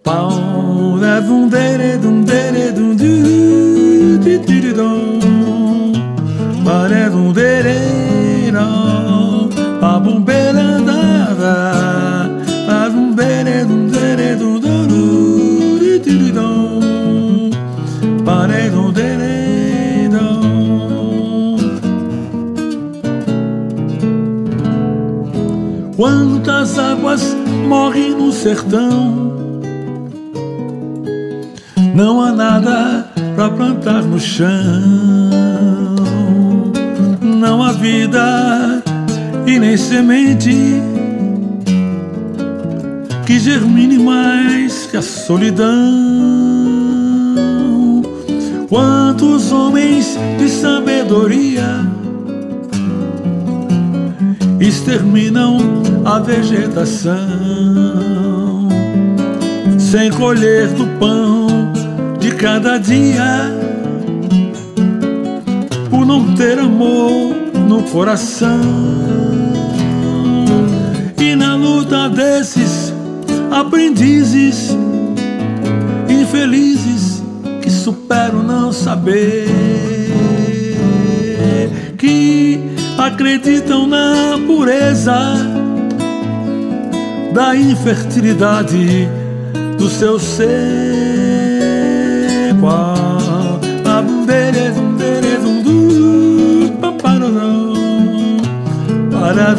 Pau da dum dere dum du di di dum pare dum dere no pa bum bela da da pa bum bere dum dere dum di di dum pare dum dere dum. Quantas águas morrem no sertão, não há nada pra plantar no chão, não há vida e nem semente que germine mais que a solidão. Quantos homens de sabedoria exterminam a vegetação, sem colher do pão de cada dia, por não ter amor no coração. E na luta desses aprendizes infelizes que superam não saber, que acreditam na pureza da infertilidade do seu ser. Para